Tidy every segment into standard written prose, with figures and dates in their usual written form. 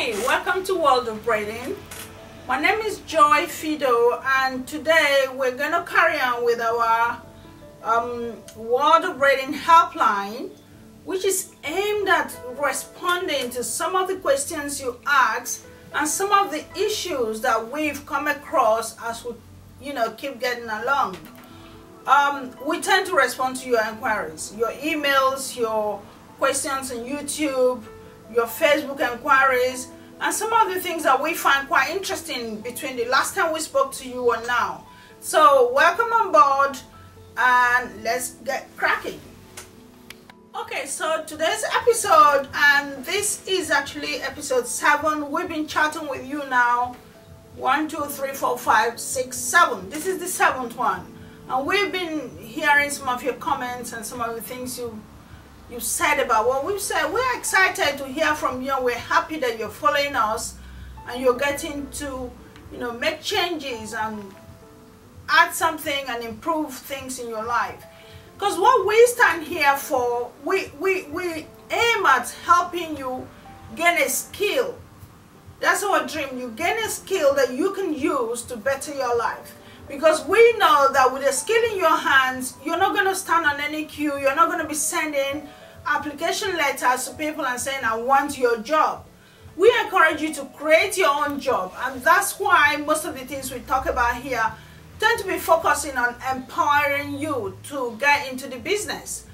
Hey, welcome to World of Braiding. My name is Joyphido, and today we're going to carry on with our World of Braiding helpline, which is aimed at responding to some of the questions you ask and some of the issues that we've come across as we keep getting along. We tend to respond to your inquiries, your emails, your questions on YouTube, your Facebook inquiries, and some of the things that we find quite interesting between the last time we spoke to you and now. So welcome on board and let's get cracking. Okay, so today's episode, and this is actually episode 7. We've been chatting with you now 1, 2, 3, 4, 5, 6, 7. This is the 7th one, and we've been hearing some of your comments and some of the things you said about what we've said. We're excited to hear from you. We're happy that you're following us and you're getting to make changes and add something and improve things in your life. Because what we stand here for, we aim at helping you gain a skill. That's our dream. You gain a skill that you can use to better your life. Because we know that with a skill in your hands, you're not going to stand on any queue. You're not going to be sending application letters to people and saying, I want your job. We encourage you to create your own job. And that's why most of the things we talk about here tend to be focusing on empowering you to get into the business.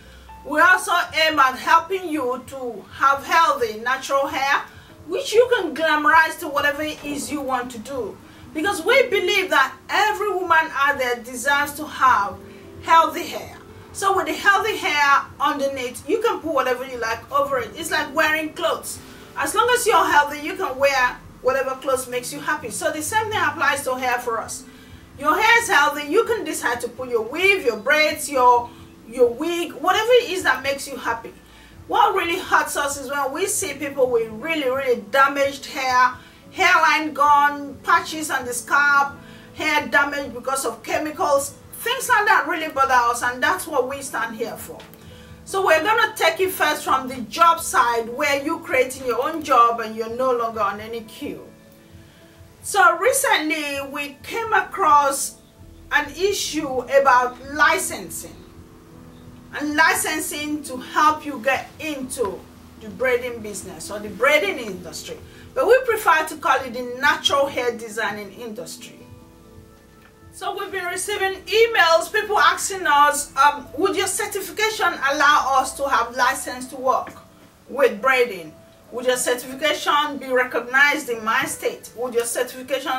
We also aim at helping you to have healthy, natural hair, which you can glamorize to whatever it is you want to do. Because we believe that every woman out there deserves to have healthy hair. So with the healthy hair underneath, you can put whatever you like over it. It's like wearing clothes. As long as you're healthy, you can wear whatever clothes makes you happy. So the same thing applies to hair for us. Your hair is healthy, you can decide to put your weave, your braids, your wig, whatever it is that makes you happy. What really hurts us is when we see people with really damaged hair, hairline gone, patches on the scalp, hair damage because of chemicals. Things like that really bother us, and that's what we stand here for. So we're going to take it first from the job side, where you're creating your own job and you're no longer on any queue. So recently we came across an issue about licensing, and licensing to help you get into the braiding business or the braiding industry. But we prefer to call it the natural hair designing industry. So we've been receiving emails, people asking us, would your certification allow us to have license to work with braiding? Would your certification be recognized in my state? Would your certification,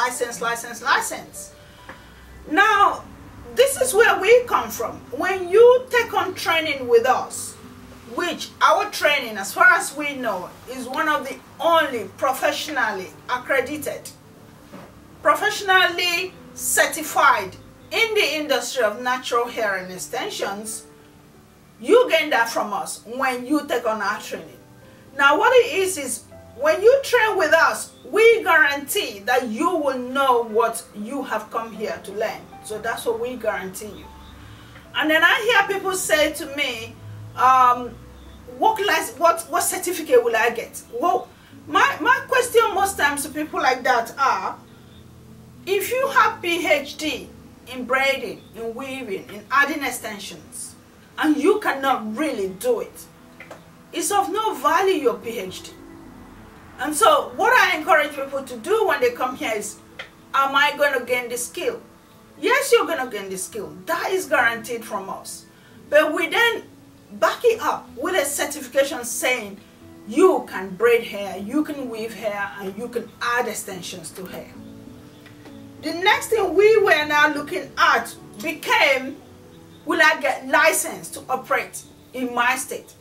license? Now, this is where we come from. When you take on training with us, which our training, as far as we know, is one of the only professionally accredited, professionally certified in the industry of natural hair and extensions, you gain that from us when you take on our training. Now what it is when you train with us, we guarantee that you will know what you have come here to learn. So that's what we guarantee you. And then I hear people say to me, what certificate will I get? Well, my question most times to people like that are, if you have PhD in braiding, in weaving, in adding extensions, and you cannot really do it, it's of no value, your PhD. And so what I encourage people to do when they come here is, am I going to gain the skill? Yes, you're going to gain the skill. That is guaranteed from us. But we then back it up with a certification saying you can braid hair, you can weave hair, and you can add extensions to hair. The next thing we were now looking at became, will I get licensed to operate in my state?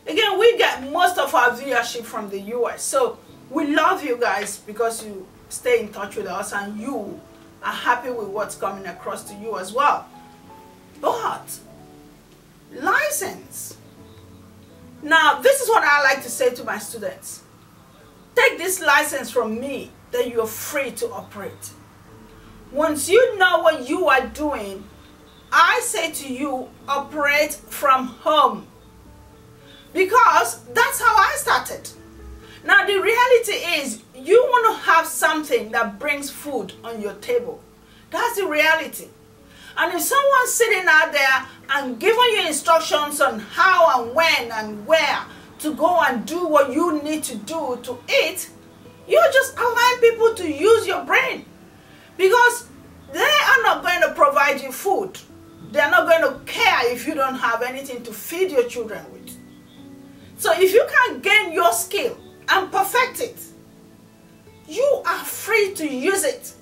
Again, we get most of our viewership from the US. So we love you guys because you stay in touch with us and you are happy with what's coming across to you as well. But license. Now, this is what I like to say to my students. Take this license from me that you're free to operate. Once you know what you are doing, I say to you, operate from home. Because that's how I started. something that brings food on your table. That's the reality. And if someone's sitting out there and giving you instructions on how and when and where to go and do what you need to do to eat, you're just allowing people to use your brain, because they are not going to provide you food. They're not going to care if you don't have anything to feed your children with. So if you can gain your skill and perfect it, you are free to use it.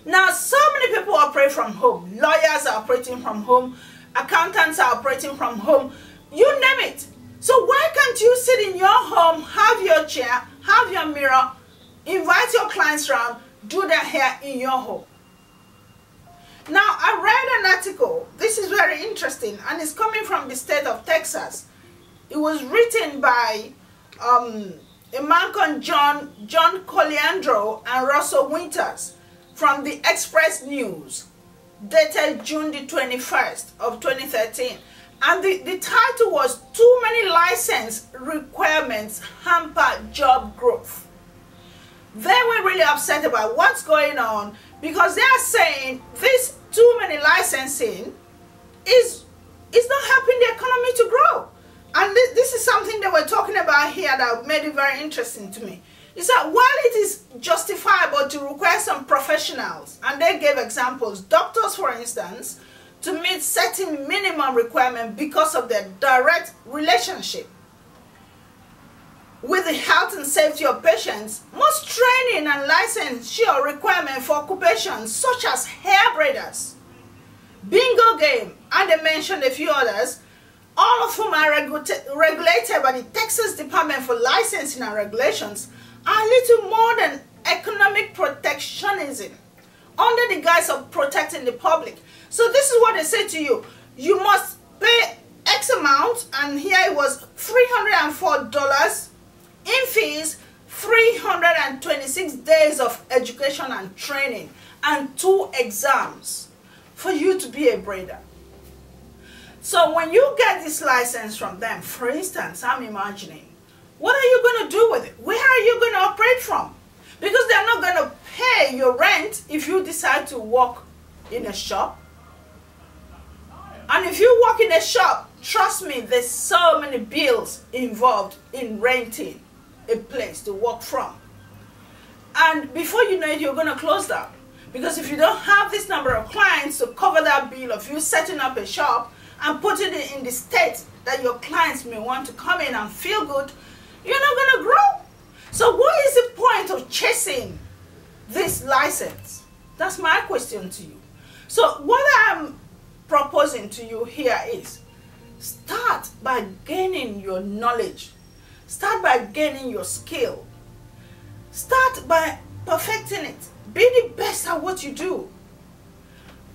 Now, so many people operate from home. Lawyers are operating from home. Accountants are operating from home. You name it. So why can't you sit in your home, have your chair, have your mirror, invite your clients around, do their hair in your home? Now, I read an article. This is very interesting, and it's coming from the state of Texas. It was written by a man called John Coliandro and Russell Winters from the Express News, dated June the 21st of 2013. And the title was "Too Many License Requirements Hamper Job Growth." They were really upset about what's going on, because they are saying this too many licensing is not helping the economy to grow. And this is something they were talking about here that made it very interesting to me. Is that while it is justifiable to require some professionals, and they gave examples, doctors for instance, to meet certain minimum requirements because of their direct relationship with the health and safety of patients, most training and licensure requirements for occupations such as hair braiders, bingo game, and they mentioned a few others, all of whom are regulated by the Texas Department for Licensing and Regulations, are little more than economic protectionism under the guise of protecting the public. So this is what they say to you. You must pay X amount, and here it was $304 in fees, 326 days of education and training, and 2 exams for you to be a braider. So when you get this license from them, for instance, I'm imagining, what are you going to do with it? Where are you going to operate from? Because they're not going to pay your rent if you decide to work in a shop. And if you work in a shop, trust me, there's so many bills involved in renting a place to work from. And before you know it, you're going to close down. Because if you don't have this number of clients to cover that bill of you setting up a shop and putting it in the state that your clients may want to come in and feel good, you're not going to grow. So what is the point of chasing this license? That's my question to you. So what I'm proposing to you here is, start by gaining your knowledge. Start by gaining your skill. Start by perfecting it. Be the best at what you do.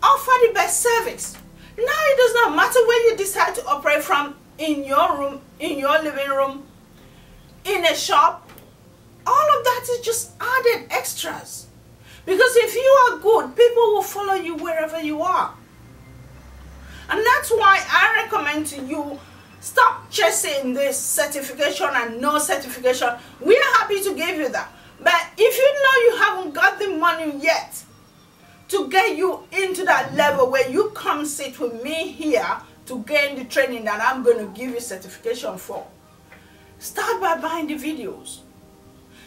Offer the best service. Now it does not matter where you decide to operate from, in your room, in your living room, in a shop. All of that is just added extras. Because if you are good, people will follow you wherever you are. And that's why I recommend to you, stop chasing this certification and no certification. We are happy to give you that. But if you know you haven't got the money yet to get you into that level where you come sit with me here to gain the training that I'm going to give you certification for, start by buying the videos.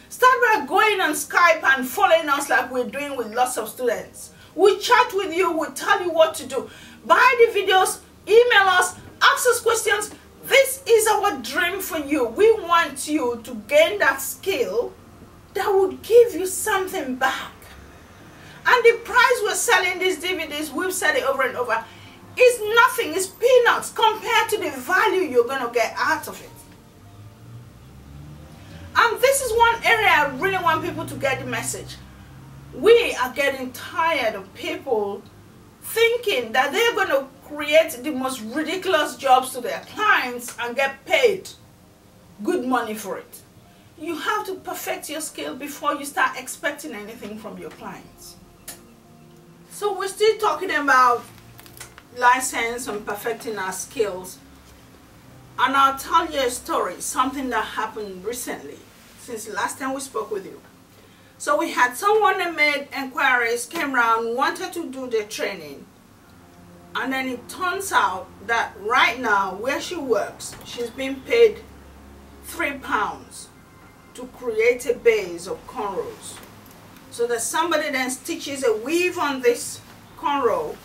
Start by going on Skype and following us like we're doing with lots of students. We chat with you, we tell you what to do. Buy the videos, email us, ask us questions. This is our dream for you. We want you to gain that skill that would give you something back. And the price we're selling these DVDs, we've said it over and over, is nothing, it's peanuts compared to the value you're going to get out of it. And this is one area I really want people to get the message. We are getting tired of people thinking that they're going to create the most ridiculous jobs to their clients and get paid good money for it. You have to perfect your skill before you start expecting anything from your clients. So we're still talking about license and perfecting our skills. And I'll tell you a story, something that happened recently, since the last time we spoke with you. So we had someone that made inquiries, came around, wanted to do the training. And then it turns out that right now where she works, she's being paid £3 to create a base of cornrows. So that somebody then stitches a weave on this cornrow,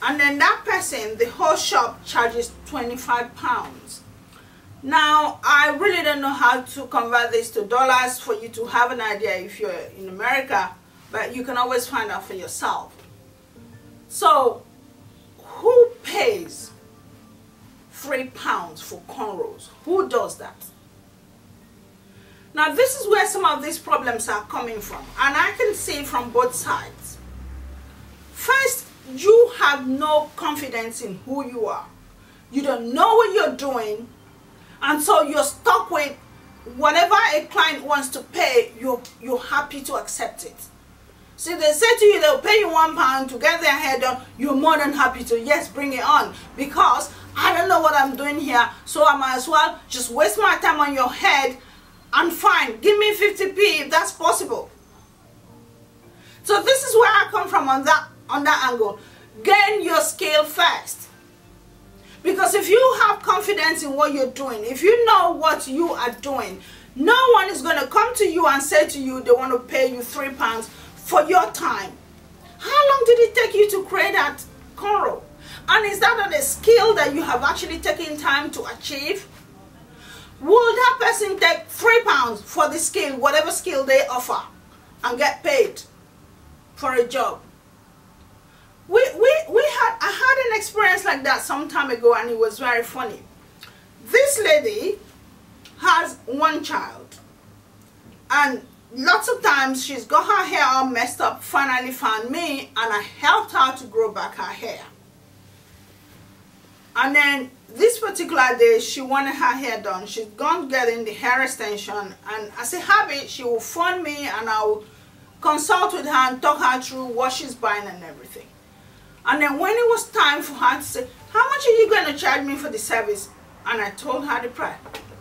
and then that person, the whole shop, charges £25. Now, I really don't know how to convert this to dollars for you to have an idea if you're in America, but you can always find out for yourself. So, who pays £3 for cornrows? Who does that? Now, this is where some of these problems are coming from, and I can see from both sides. First, you have no confidence in who you are. You don't know what you're doing, and so you're stuck with whatever a client wants to pay, you're happy to accept it. See, they say to you they'll pay you £1 to get their hair done, you're more than happy to, yes, bring it on, because I don't know what I'm doing here, so I might as well just waste my time on your head, and fine, give me 50p if that's possible. So this is where I come from on that angle. Gain your skill first. Because if you have confidence in what you're doing, if you know what you are doing, no one is going to come to you and say to you they want to pay you £3 for your time. How long did it take you to create that cornrow? And is that a skill that you have actually taken time to achieve? Will that person take £3 for the skill, whatever skill they offer, and get paid for a job? I had an experience like that some time ago, and it was very funny. This lady has one child, and lots of times she's got her hair all messed up, finally found me, and I helped her to grow back her hair. And then this particular day, she wanted her hair done. She's gone getting the hair extension, and as a habit, she will phone me and I'll consult with her and talk her through what she's buying and everything. And then when it was time for her to say, how much are you going to charge me for the service? And I told her the price.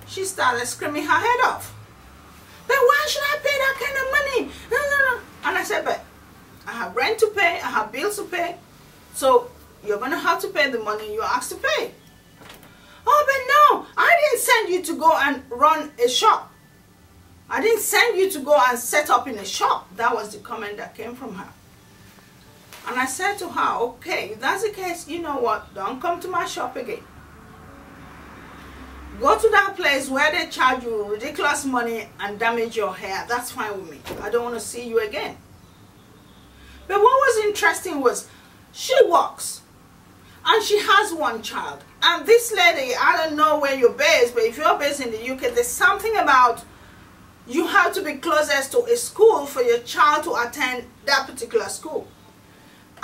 She started screaming her head off. But why should I pay that kind of money? No. And I said, but I have rent to pay, I have bills to pay, so you're going to have to pay the money you're asked to pay. Oh, but no, I didn't send you to go and run a shop. I didn't send you to go and set up in a shop. That was the comment that came from her. And I said to her, okay, if that's the case, you know what, don't come to my shop again. Go to that place where they charge you ridiculous money and damage your hair. That's fine with me. I don't want to see you again. But what was interesting was she works and she has one child. And this lady, I don't know where you're based, but if you're based in the UK, there's something about you have to be closest to a school for your child to attend that particular school.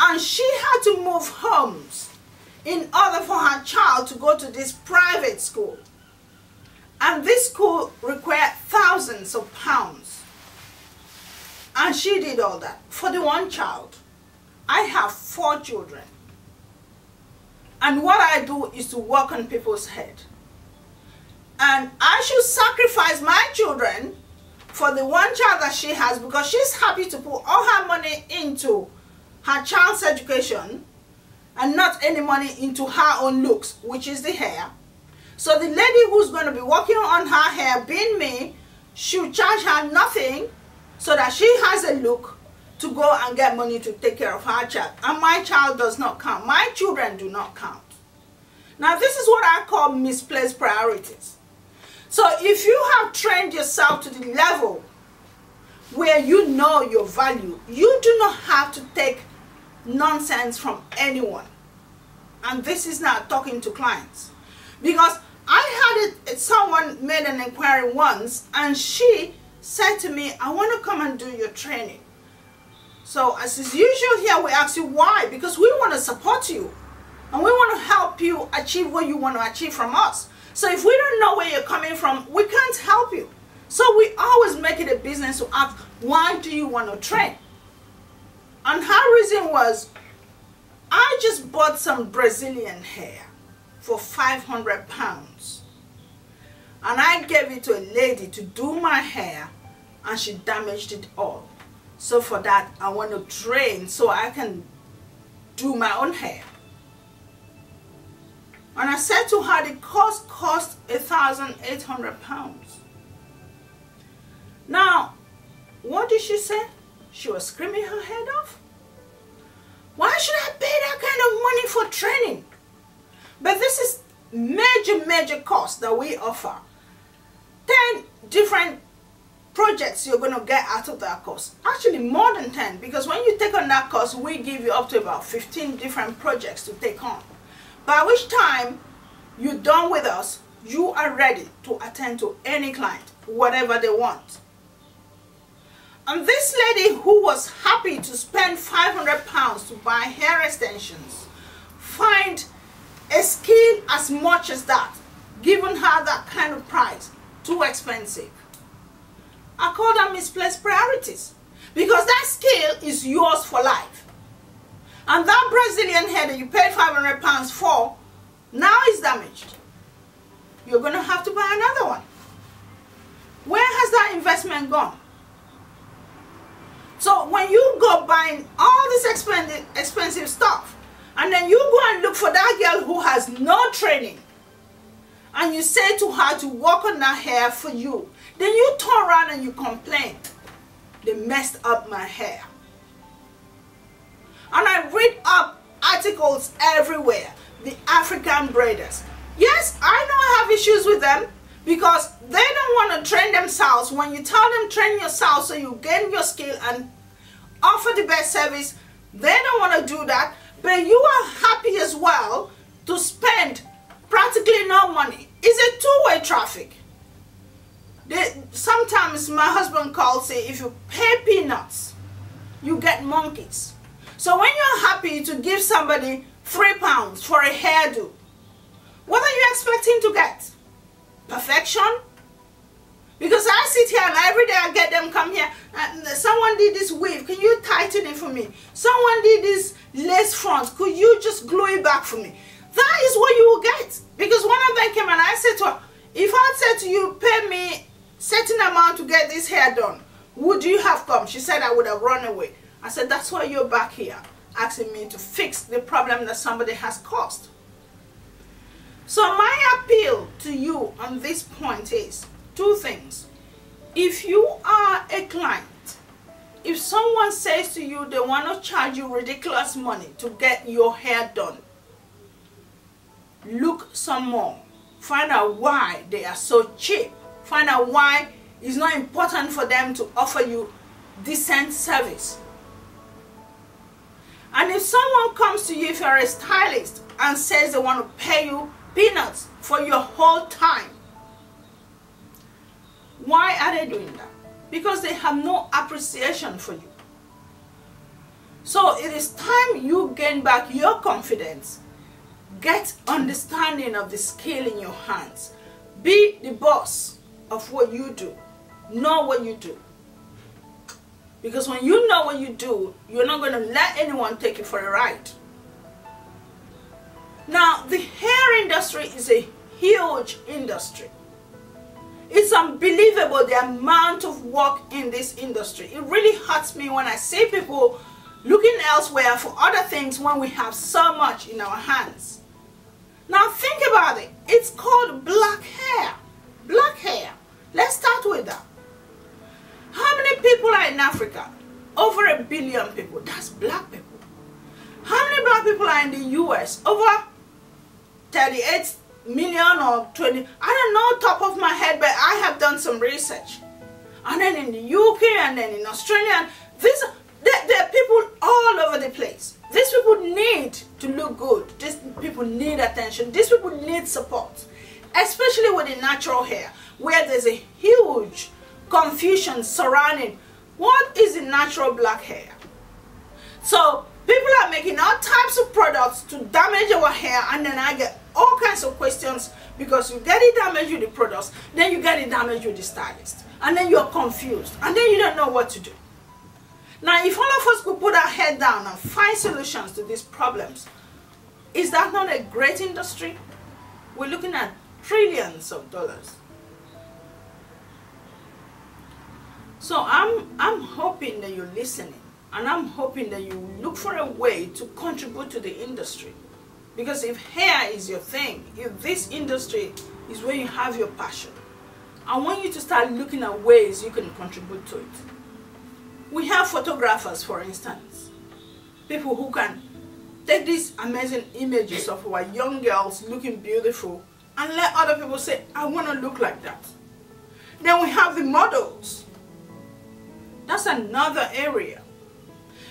And she had to move homes in order for her child to go to this private school. And this school required thousands of pounds. And she did all that for the one child. I have 4 children. And what I do is to work on people's head. And I should sacrifice my children for the one child that she has, because she's happy to put all her money into her child's education and not any money into her own looks, which is the hair. So the lady who's going to be working on her hair, being me, should charge her nothing so that she has a look to go and get money to take care of her child. And my child does not count. My children do not count. Now this is what I call misplaced priorities. So if you have trained yourself to the level where you know your value, you do not have to take nonsense from anyone. And this is not talking to clients. Because I had someone made an inquiry once, and she said to me, I want to come and do your training. So as is usual here, we ask you why. Because we want to support you. And we want to help you achieve what you want to achieve from us. So if we don't know where you're coming from, we can't help you. So we always make it a business to ask, why do you want to train? And her reason was, I just bought some Brazilian hair for £500. And I gave it to a lady to do my hair, and she damaged it all. So for that, I want to train so I can do my own hair. And I said to her the cost cost £1,800. Now, what did she say? She was screaming her head off. Why should I pay that kind of money for training? But this is major cost that we offer. 10 different projects you're going to get out of that course. Actually more than 10, because when you take on that course, we give you up to about 15 different projects to take on. By which time you're done with us, you are ready to attend to any client, whatever they want. And this lady who was happy to spend £500 to buy hair extensions, find a skill as much as that, giving her that kind of price, too expensive. I call them misplaced priorities, because that skill is yours for life. And that Brazilian hair that you paid £500 for now is damaged. You're going to have to buy another one. Where has that investment gone? So when you go buying all this expensive stuff, and then you go and look for that girl who has no training, and you say to her to work on that hair for you, then you turn around and you complain, they messed up my hair. And I read up articles everywhere, the African braiders. Yes, I know I have issues with them, because they don't want to train themselves. When you tell them train yourself so you gain your skill and offer the best service, they don't want to do that. But you are happy as well to spend practically no money. It's a two-way traffic. Sometimes my husband calls it, if you pay peanuts, you get monkeys. So when you're happy to give somebody £3 for a hairdo, what are you expecting to get? Perfection? Because I sit here and every day I get them come here, and someone did this weave, can you tighten it for me? Someone did this lace front, could you just glue it back for me? That is what you will get. Because one of them came and I said to her, if I said to you, pay me certain amount to get this hair done, would you have come? She said I would have run away. I said, that's why you're back here, asking me to fix the problem that somebody has caused. So my appeal to you on this point is two things. If you are a client, if someone says to you they want to charge you ridiculous money to get your hair done, look some more. Find out why they are so cheap. Find out why it's not important for them to offer you decent service. And if someone comes to you, if you're a stylist, and says they want to pay you peanuts for your whole time, why are they doing that? Because they have no appreciation for you. So it is time you gain back your confidence. Get understanding of the skill in your hands. Be the boss of what you do. Know what you do. Because when you know what you do, you're not going to let anyone take you for a ride. Now, the hair industry is a huge industry. It's unbelievable the amount of work in this industry. It really hurts me when I see people looking elsewhere for other things when we have so much in our hands. Now think about it. It's called black hair. Black hair. Let's start with that. How many people are in Africa? Over 1 billion people. That's black people. How many black people are in the US? Over 38 million or 20. I don't know top of my head, but I have done some research. And then in the UK and then in Australia. There are people all over the place. These people need to look good. These people need attention. These people need support. Especially with the natural hair, where there's a huge confusion surrounding what is the natural black hair. So people are making all types of products to damage our hair, and then I get all kinds of questions because you get it damaged with the products, then you get it damaged with the stylist, and then you're confused, and then you don't know what to do. Now, if all of us could put our head down and find solutions to these problems, is that not a great industry? We're looking at trillions of dollars. So I'm hoping that you're listening, and I'm hoping that you look for a way to contribute to the industry. Because if hair is your thing, if this industry is where you have your passion, I want you to start looking at ways you can contribute to it. We have photographers, for instance, people who can take these amazing images of our young girls looking beautiful and let other people say, I want to look like that. Then we have the models. That's another area.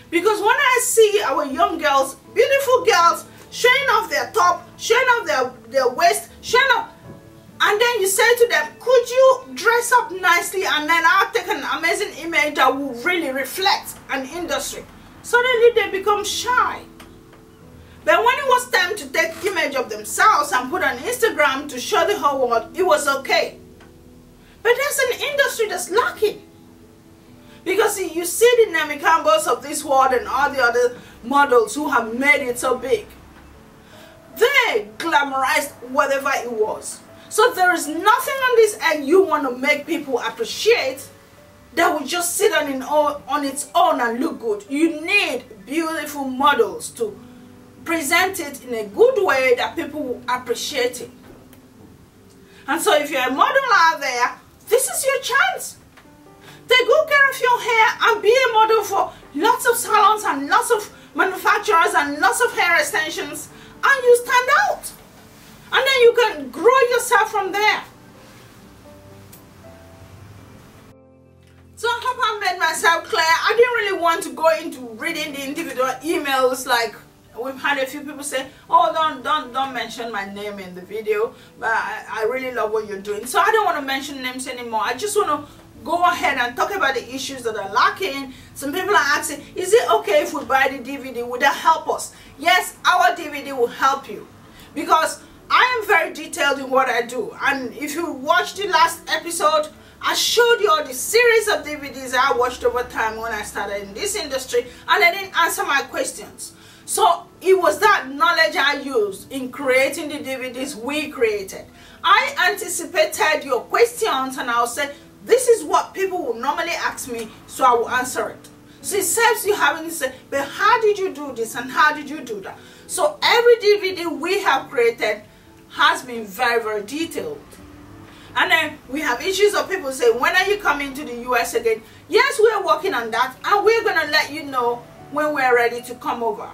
Because when I see our young girls, beautiful girls, showing off their top, showing off their waist, showing off, and then you say to them, could you dress up nicely, and then I'll take an amazing image that will really reflect an industry. Suddenly they become shy. But when it was time to take image of themselves and put on Instagram to show the whole world, it was okay. But there's an industry that's lacking. Because you see the Naomi Campbells of this world and all the other models who have made it so big. They glamorized whatever it was. So there is nothing on this earth you want to make people appreciate that will just sit on its own and look good. You need beautiful models to present it in a good way that people will appreciate it. And so if you're a model out there, this is your chance. Take good care of your hair and be a model for lots of salons and lots of manufacturers and lots of hair extensions, and you stand out. And then you can grow yourself from there. So I hope I made myself clear. I didn't really want to go into reading the individual emails. Like we've had a few people say, oh, don't mention my name in the video, but I really love what you're doing. So I don't want to mention names anymore. I just want to go ahead and talk about the issues that are lacking. Some people are asking, is it okay if we buy the DVD? Would that help us? Yes, our DVD will help you, because I am very detailed in what I do. And if you watched the last episode, I showed you all the series of DVDs I watched over time when I started in this industry, and I didn't answer my questions. So it was that knowledge I used in creating the DVDs we created. I anticipated your questions, and I'll say, this is what people will normally ask me, so I will answer it. So it saves you having to say, but how did you do this and how did you do that? So every DVD we have created has been very, very detailed. And then we have issues of people say, when are you coming to the US again? Yes, we are working on that, and we're going to let you know when we're ready to come over.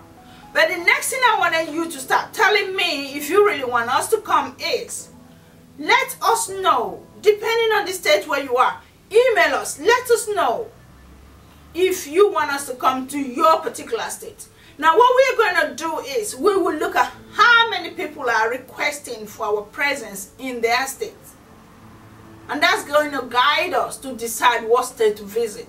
But the next thing I wanted you to start telling me, if you really want us to come, is let us know, depending on the state where you are. Email us, let us know if you want us to come to your particular state. Now what we're going to do is we will look at how many people are requesting for our presence in their state. And that's going to guide us to decide what state to visit.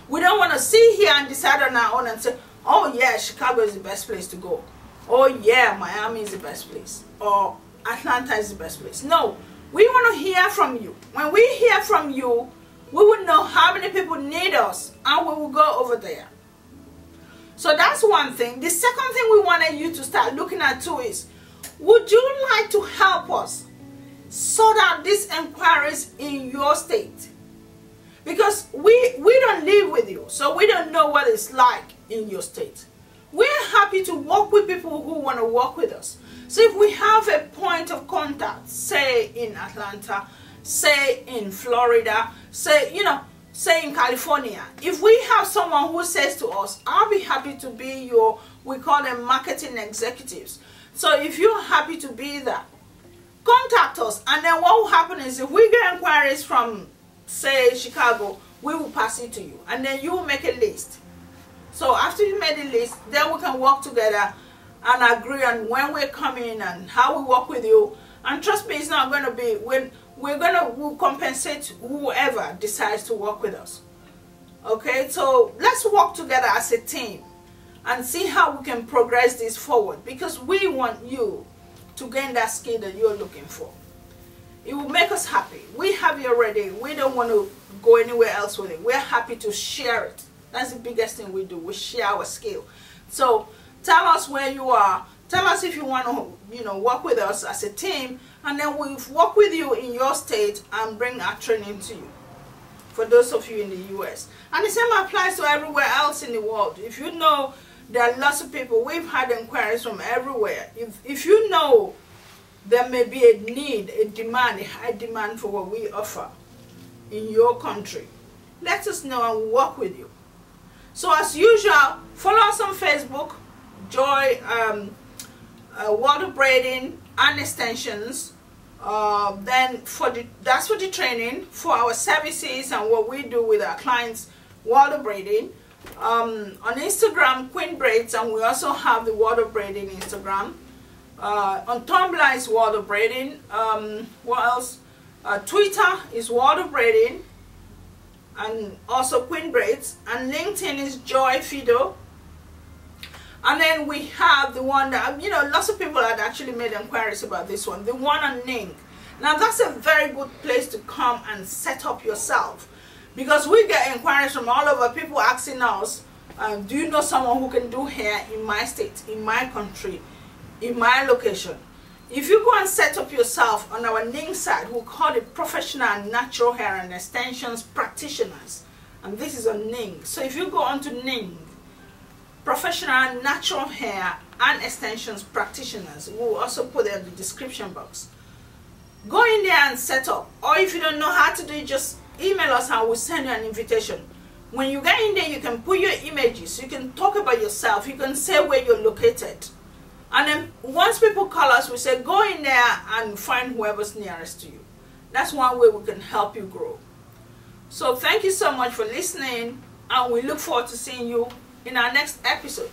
We don't want to sit here and decide on our own and say, oh yeah, Chicago is the best place to go. Oh yeah, Miami is the best place. Or Atlanta is the best place. No, we want to hear from you. When we hear from you, we will know how many people need us, and we will go over there. So that's one thing. The second thing we wanted you to start looking at too is, would you like to help us sort out these inquiries in your state? Because we don't live with you, so we don't know what it's like in your state. We're happy to work with people who want to work with us. So if we have a point of contact, say in Atlanta, say in Florida, say in California, if we have someone who says to us, I'll be happy to be your, we call them marketing executives. So if you're happy to be that, contact us, and then what will happen is, if we get inquiries from, say, Chicago, we will pass it to you, and then you will make a list. So after you made a list, then we can work together and agree on when we're coming and how we work with you. And trust me, it's not going to be, we'll compensate whoever decides to work with us. Okay, so let's work together as a team and see how we can progress this forward, because we want you to gain that skill that you're looking for. It will make us happy. We have it already. We don't want to go anywhere else with it. We're happy to share it. That's the biggest thing we do. We share our skill. So tell us where you are. Tell us if you want to, work with us as a team, and then we'll work with you in your state and bring our training to you. for those of you in the US. And the same applies to everywhere else in the world. If you know there are lots of people, we've had inquiries from everywhere. If you know there may be a need, a demand, a high demand for what we offer in your country, let us know and we'll work with you. So as usual, follow us on Facebook, Joy, World of Braiding and Extensions. Then that's for the training, for our services and what we do with our clients, World of Braiding. On Instagram, queenbraids, and we also have the World of Braiding Instagram. On Tumblr is World of Braiding. What else? Twitter is World of Braiding, and also queenbraids. And LinkedIn is joyphido. And then we have the one that, you know, lots of people had actually made inquiries about this one, the one on Ning. Now that's a very good place to come and set up yourself, because we get inquiries from all over, people asking us, do you know someone who can do hair in my state, in my country, in my location? If you go and set up yourself on our Ning site, we'll call it Professional Natural Hair and Extensions Practitioners. And this is on Ning. So if you go onto Ning, Professional Natural Hair and Extensions Practitioners, we'll also put it in the description box. Go in there and set up. Or if you don't know how to do it, just email us and we'll send you an invitation. When you get in there, you can put your images, you can talk about yourself, you can say where you're located. And then once people call us, we say go in there and find whoever's nearest to you. That's one way we can help you grow. So thank you so much for listening, and we look forward to seeing you in our next episode.